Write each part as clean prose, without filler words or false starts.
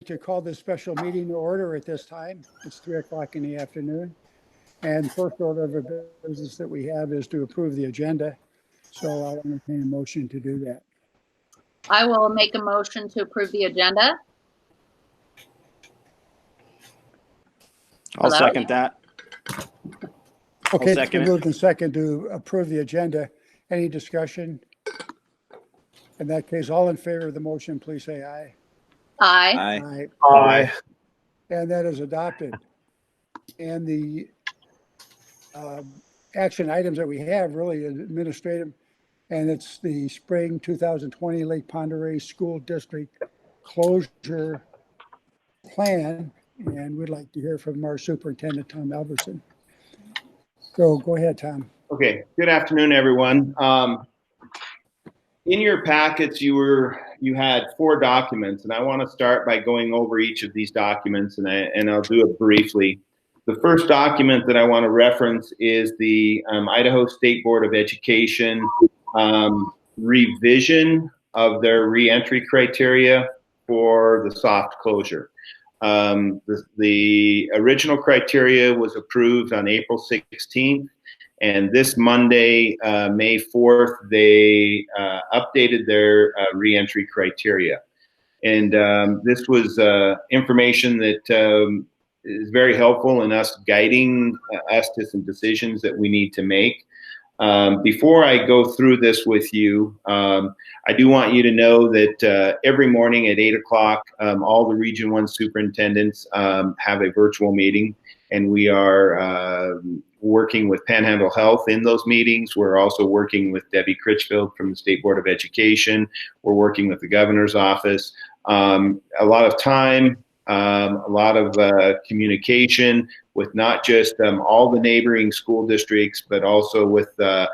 to call this special meeting to order at this time. It's 3 o'clock in the afternoon. And first order of business that we have is to approve the agenda. So I'll entertain a motion to do that. I will make a motion to approve the agenda. I'll second that. Okay, it's second been it. moved and second to approve the agenda. Any discussion? In that case, all in favor of the motion, please say aye. Aye. Aye. Aye. And that is adopted. And the action items that we have really administrative, and it's the spring 2020 Lake Pend Oreille School District closure plan. And we'd like to hear from our superintendent, Tom Albertson. So go ahead, Tom. Okay. Good afternoon, everyone. In your packets, you had 4 documents, and I want to start by going over each of these documents, and I'll do it briefly. The first document that I want to reference is the Idaho State Board of Education revision of their reentry criteria for the soft closure. The original criteria was approved on April 16th. And this Monday, May 4th, they updated their reentry criteria. And this was information that is very helpful in us guiding us to some decisions that we need to make. Before I go through this with you, I do want you to know that every morning at 8 o'clock, all the Region 1 superintendents have a virtual meeting, and we are working with Panhandle Health in those meetings. We're also working with Debbie Critchfield from the State Board of Education. We're working with the governor's office. A lot of time, a lot of communication with not just all the neighboring school districts, but also with the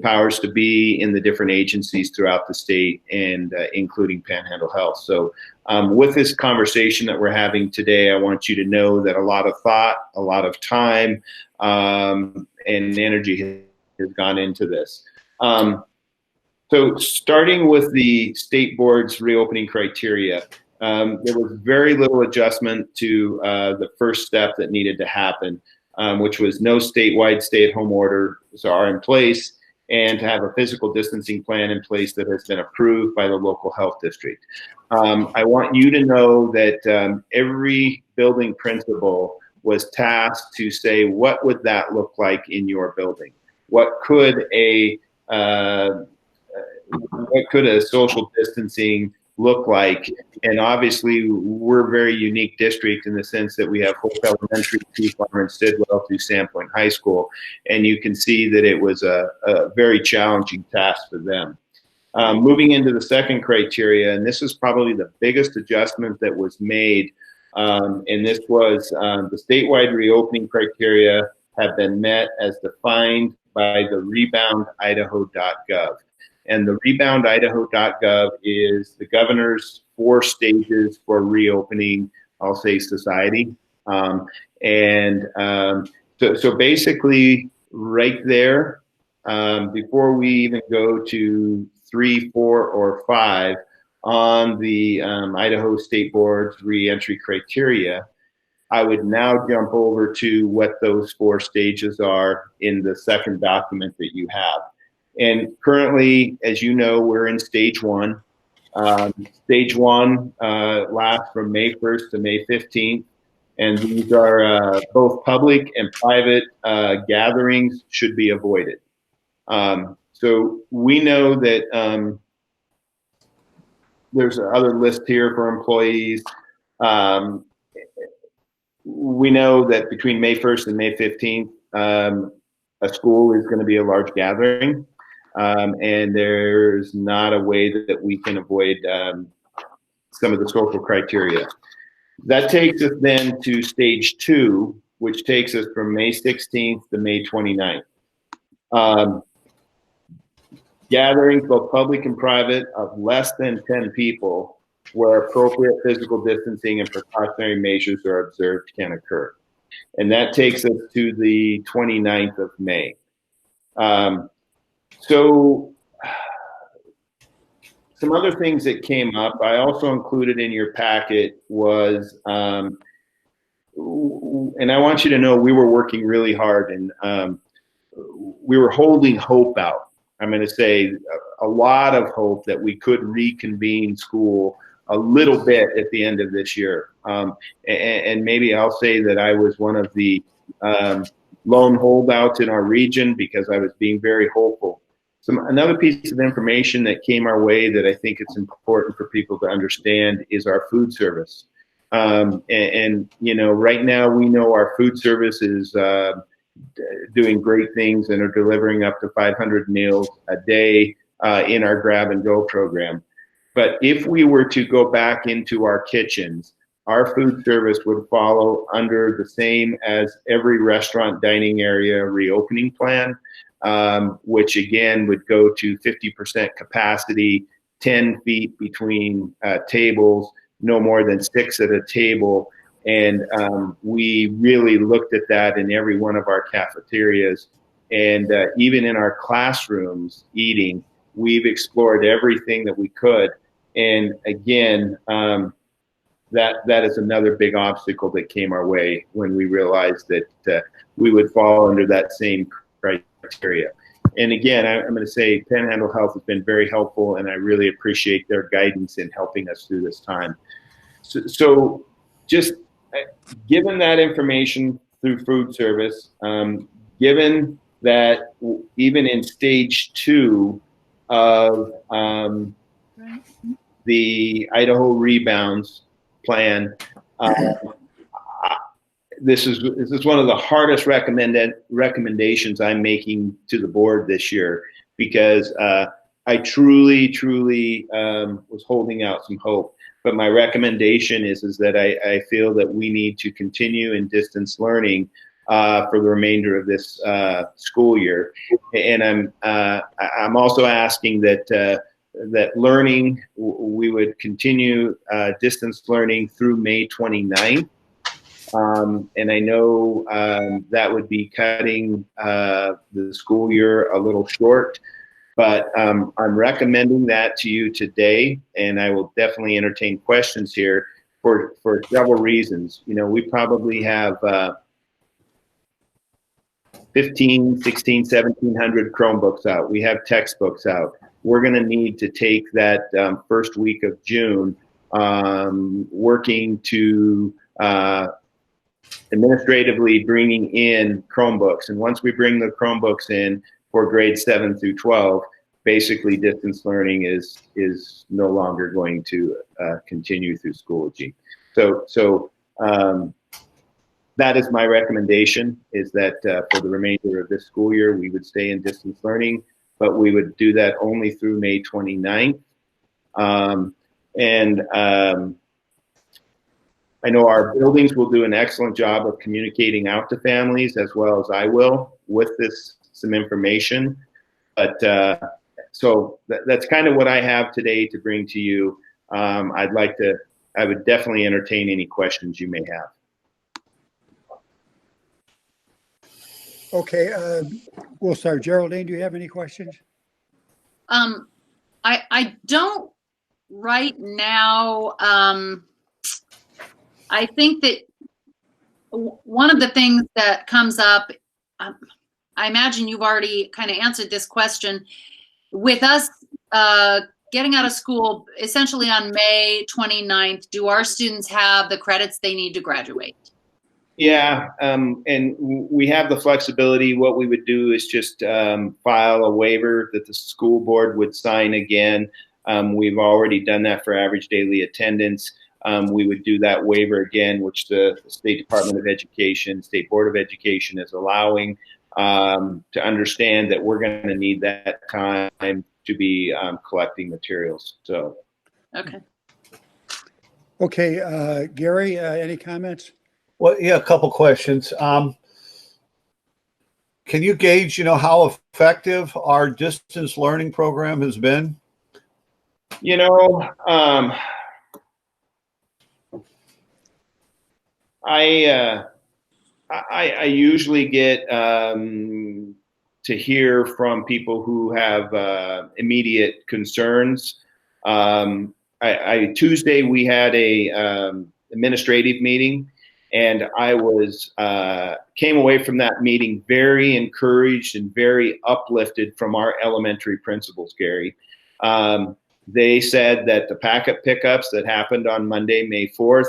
powers to be in the different agencies throughout the state, and including Panhandle Health. So with this conversation that we're having today, I want you to know that a lot of thought, a lot of time, and energy has gone into this. So starting with the state board's reopening criteria, there was very little adjustment to the first step that needed to happen, which was no statewide stay-at-home orders are in place, and to have a physical distancing plan in place that has been approved by the local health district. I want you to know that every building principal was tasked to say, what would that look like in your building? What could a social distancing look like? And obviously, we're a very unique district in the sense that we have Hope Elementary, Chief Farmer, and Stidwell through Sandpoint High School, and you can see that it was a very challenging task for them. Moving into the second criteria, and this is probably the biggest adjustment that was made, and this was the statewide reopening criteria have been met as defined by the reboundidaho.gov. And the reboundidaho.gov is the governor's 4 stages for reopening, I'll say, society. So basically right there, before we even go to 3, 4, or 5 on the Idaho State Board's reentry criteria, I would now jump over to what those 4 stages are in the second document that you have. And currently, as you know, we're in stage 1. Stage 1 lasts from May 1st to May 15th. And these are both public and private gatherings should be avoided. So we know that there's another list here for employees. We know that between May 1st and May 15th, a school is going to be a large gathering. And there's not a way that we can avoid some of the social criteria. That takes us then to stage 2, which takes us from May 16th to May 29th. Gatherings, both public and private, of less than 10 people where appropriate physical distancing and precautionary measures are observed can occur. And that takes us to the 29th of May. So some other things that came up, I also included in your packet was, and I want you to know we were working really hard, and we were holding hope out. I'm going to say a lot of hope that we could reconvene school a little bit at the end of this year. And maybe I'll say that I was one of the lone holdouts in our region because I was being very hopeful. Another piece of information that came our way that I think it's important for people to understand is our food service. And you know, right now we know our food service is doing great things and are delivering up to 500 meals a day in our grab and go program. But if we were to go back into our kitchens, our food service would follow under the same as every restaurant dining area reopening plan, which again would go to 50% capacity, 10 feet between tables, no more than 6 at a table. And we really looked at that in every one of our cafeterias. And even in our classrooms eating, we've explored everything that we could. And again, that is another big obstacle that came our way when we realized that we would fall under that same criteria. And again, I'm going to say Panhandle Health has been very helpful, and I really appreciate their guidance in helping us through this time. So just given that information through food service, given that even in stage 2 of the Idaho Rebounds plan, this is one of the hardest recommendations I'm making to the board this year, because I truly was holding out some hope. But my recommendation is that I feel that we need to continue in distance learning for the remainder of this school year. And I'm also asking that learning, we would continue distance learning through May 29th. And I know that would be cutting the school year a little short. But I'm recommending that to you today, and I will definitely entertain questions here for several reasons. You know, we probably have 15, 16, 1,700 Chromebooks out. We have textbooks out. We're going to need to take that first week of June working to administratively bringing in Chromebooks. And once we bring the Chromebooks in, for grades 7 through 12, basically distance learning is no longer going to continue through Schoology. So that is my recommendation, is that for the remainder of this school year, we would stay in distance learning, but we would do that only through May 29th. I know our buildings will do an excellent job of communicating out to families, as well as I will, with some information. But so that's kind of what I have today to bring to you. I would definitely entertain any questions you may have. Okay, we'll start. Geraldine, do you have any questions? I don't right now. I think that one of the things that comes up, I imagine you've already kind of answered this question, with us getting out of school essentially on May 29th, do our students have the credits they need to graduate? Yeah, and we have the flexibility. What we would do is just file a waiver that the school board would sign again. We've already done that for average daily attendance. We would do that waiver again, which the State Department of Education, State Board of Education is allowing, to understand that we're going to need that time to be collecting materials. So. Okay. Okay, Gary, any comments? Well, yeah, a couple questions. Can you gauge, how effective our distance learning program has been? I usually get to hear from people who have immediate concerns. Tuesday we had a administrative meeting, and I was came away from that meeting very encouraged and very uplifted from our elementary principals, Gary. They said that the packet pickups that happened on Monday, May 4th,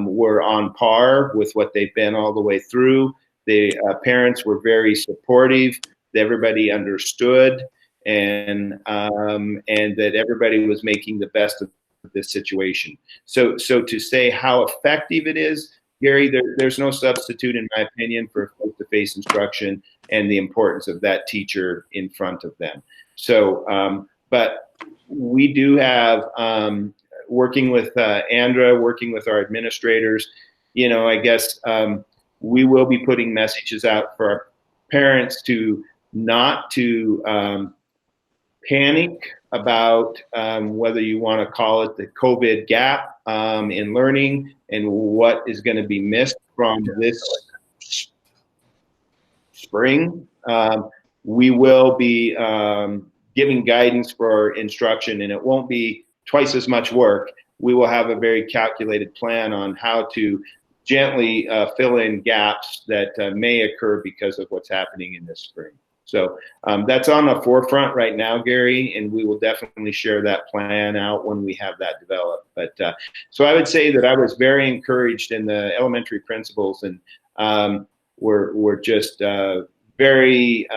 were on par with what they've been all the way through. The parents were very supportive. Everybody understood, and that everybody was making the best of this situation. So to say how effective it is, Gary, there's no substitute, in my opinion, for face-to-face instruction and the importance of that teacher in front of them. So, but we do have, working with Andra, working with our administrators, you know, I guess we will be putting messages out for our parents to not to panic about whether you want to call it the COVID gap in learning and what is going to be missed from this spring. We will be giving guidance for instruction, and it won't be twice as much work. We will have a very calculated plan on how to gently fill in gaps that may occur because of what's happening in this spring. So that's on the forefront right now, Gary, and we will definitely share that plan out when we have that developed. But so I would say that I was very encouraged in the elementary principals, and we're just very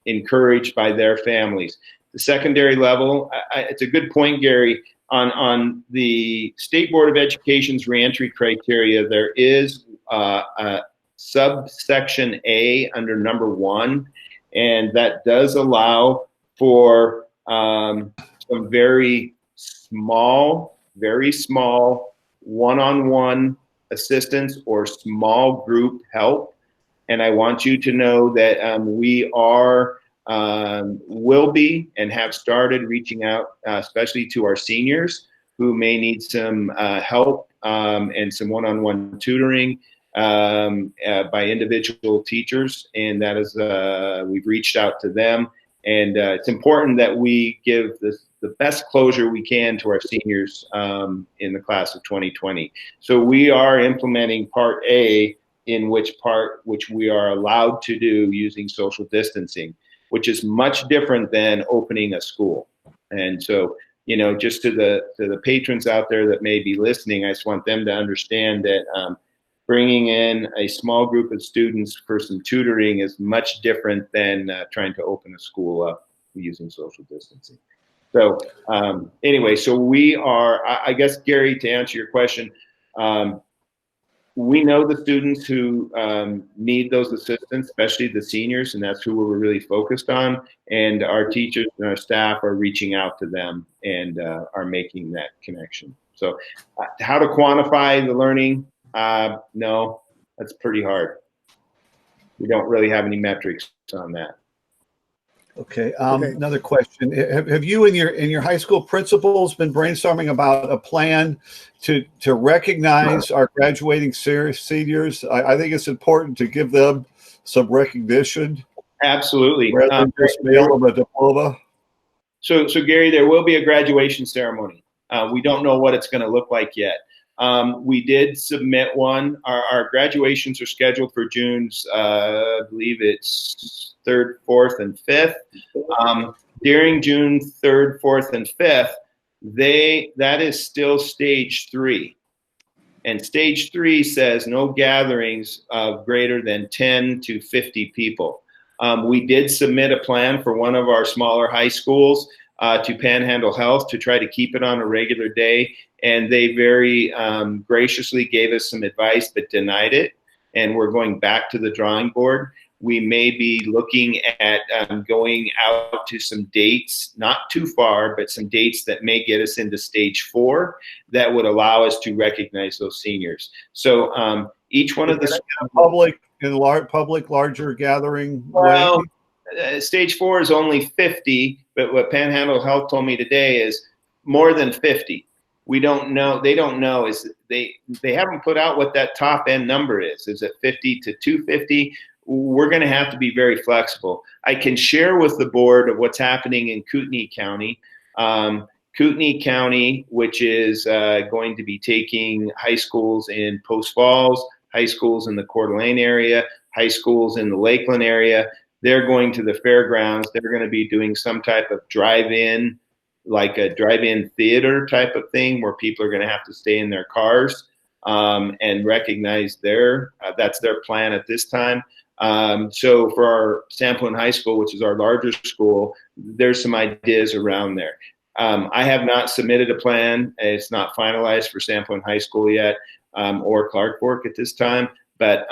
encouraged by their families. The secondary level, it's a good point, Gary. On the State Board of Education's reentry criteria, there is a subsection A under number 1, and that does allow for some very small one-on-one assistance or small group help. And I want you to know that we are will be and have started reaching out, especially to our seniors who may need some help and some one-on-one tutoring by individual teachers. And that is, we've reached out to them. And it's important that we give the best closure we can to our seniors in the class of 2020. So we are implementing Part A, in which we are allowed to do using social distancing, which is much different than opening a school. And so, you know, just to the patrons out there that may be listening, I just want them to understand that bringing in a small group of students for some tutoring is much different than trying to open a school up using social distancing. So anyway, so we are, I guess, Gary, to answer your question, we know the students who need those assistants, especially the seniors, and that's who we're really focused on. And our teachers and our staff are reaching out to them and are making that connection. So how to quantify the learning? No, that's pretty hard. We don't really have any metrics on that. Okay. Another question. Have you and your high school principals been brainstorming about a plan to recognize our graduating seniors? I think it's important to give them some recognition. Absolutely. Rather than just mail them a diploma. So Gary, there will be a graduation ceremony. We don't know what it's going to look like yet. We did submit one. Our graduations are scheduled for June's, I believe it's 3rd, 4th, and 5th. During June 3rd, 4th, and 5th, that is still stage 3. And stage 3 says no gatherings of greater than 10 to 50 people. We did submit a plan for one of our smaller high schools to Panhandle Health to try to keep it on a regular day. And they very graciously gave us some advice, but denied it. And we're going back to the drawing board. We may be looking at going out to some dates, not too far, but some dates that may get us into stage 4 that would allow us to recognize those seniors. So each one of the public larger gathering. Well, stage 4 is only 50, but what Panhandle Health told me today is more than 50. We don't know. They don't know. They haven't put out what that top end number is. Is it 50 to 250? We're going to have to be very flexible. I can share with the board of what's happening in Kootenai County. Kootenai County, which is going to be taking high schools in Post Falls, high schools in the Coeur d'Alene area, high schools in the Lakeland area. They're going to the fairgrounds. They're going to be doing some type of drive-in, like a drive-in theater type of thing where people are going to have to stay in their cars and recognize that's their plan at this time. So for our Sandpoint High School, which is our larger school, there's some ideas around there. I have not submitted a plan. It's not finalized for Sandpoint High School yet, or Clark Fork at this time. But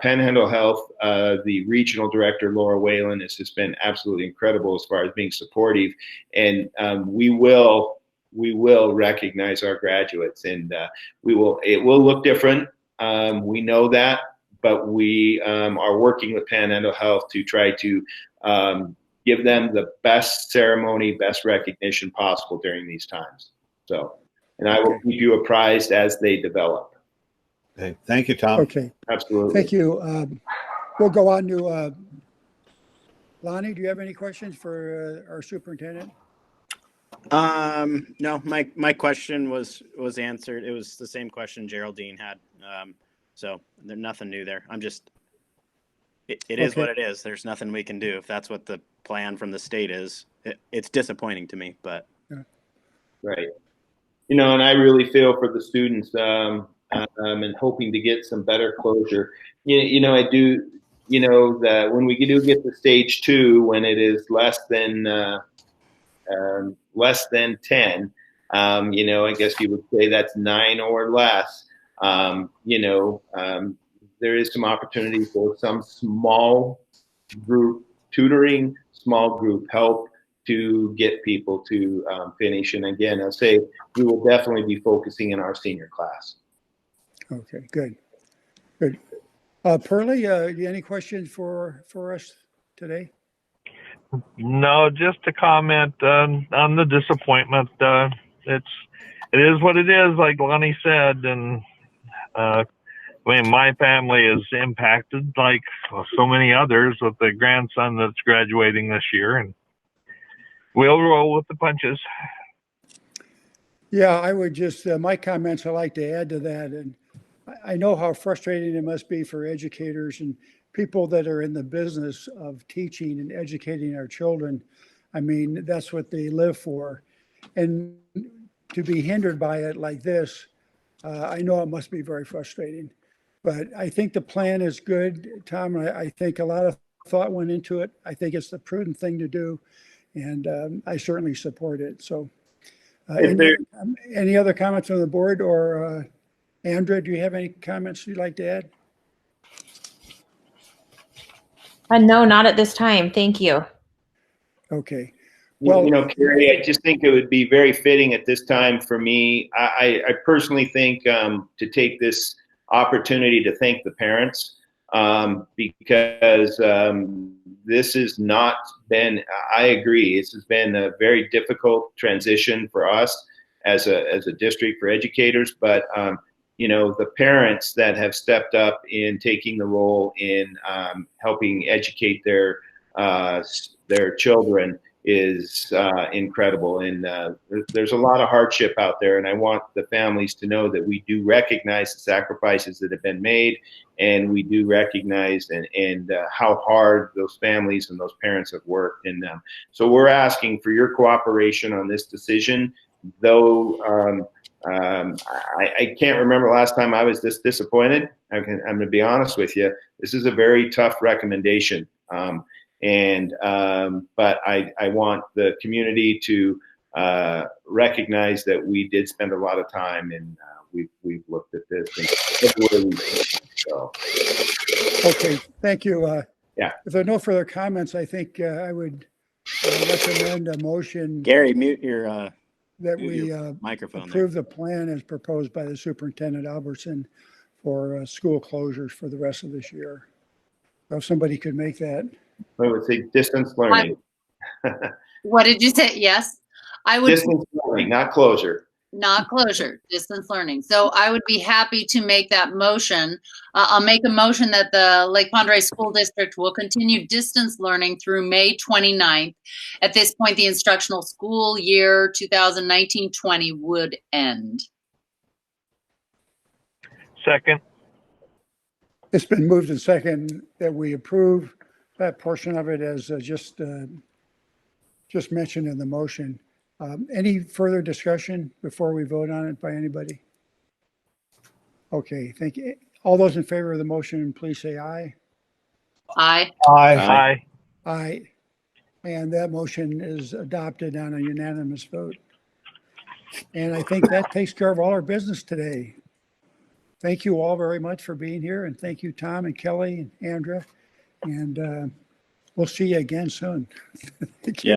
Panhandle Health, the regional director, Laura Whalen, has just been absolutely incredible as far as being supportive. And we will recognize our graduates, and it will look different. We know that, but we are working with Panhandle Health to try to give them the best ceremony, best recognition possible during these times. So, and I will keep you apprised as they develop. Okay. Thank you, Tom. Okay. Absolutely. Thank you. We'll go on to Lonnie. Do you have any questions for our superintendent? No, my question was answered. It was the same question Geraldine had. So there's nothing new there. I'm just, it is what it is. There's nothing we can do. If that's what the plan from the state is, it's disappointing to me, but. Right. You know, and I really feel for the students and hoping to get some better closure. You know, I do, you know, that when we do get to stage 2, when it is less than 10, you know, I guess you would say that's 9 or less. You know, there is some opportunity for some small group tutoring, small group help to get people to finish. And again, I'll say we will definitely be focusing in our senior class. Okay, good. Good. Pearlie, any questions for us today? No, just to comment on the disappointment. It is what it is, like Lonnie said, and I mean, my family is impacted like so many others with the grandson that's graduating this year, and we'll roll with the punches. Yeah, I would just, my comments I'd like to add to that. And I know how frustrating it must be for educators and people that are in the business of teaching and educating our children. I mean, that's what they live for. And to be hindered by it like this, I know it must be very frustrating. But I think the plan is good, Tom. I think a lot of thought went into it. I think it's the prudent thing to do. And I certainly support it. So any other comments on the board, or Andrea, do you have any comments you'd like to add? No, not at this time. Thank you. Okay. Well, you know, Carrie, I just think it would be very fitting at this time for me. I personally think to take this opportunity to thank the parents because this has not been, I agree, this has been a very difficult transition for us as a district for educators, but you know, the parents that have stepped up in taking the role in helping educate their children is incredible. And there's a lot of hardship out there, and I want the families to know that we do recognize the sacrifices that have been made, and we do recognize and how hard those families and those parents have worked. And so we're asking for your cooperation on this decision, though I can't remember last time I was this disappointed. I'm going to be honest with you. This is a very tough recommendation. But I want the community to recognize that we did spend a lot of time, and we've looked at this. And so. Okay, thank you. Yeah. If there are no further comments, I think I would recommend a motion. Gary, mute your that we microphone approve the plan as proposed by the Superintendent Albertson for school closures for the rest of this year. So if somebody could make that. I would say distance learning. What did you say? Yes, I would. Distance learning, not closure. not closure, distance learning. So I would be happy to make that motion. I'll make a motion that the Lake Pend Oreille School District will continue distance learning through May 29th. At this point, the instructional school year 2019-20 would end. Second. It's been moved and second that we approve that portion of it as just mentioned in the motion. Any further discussion before we vote on it by anybody? Okay, thank you. All those in favor of the motion, please say aye. Aye. Aye. Aye. And that motion is adopted on a unanimous vote. And I think that takes care of all our business today. Thank you all very much for being here, and thank you, Tom and Kelly and Andrea. And we'll see you again soon. Yeah,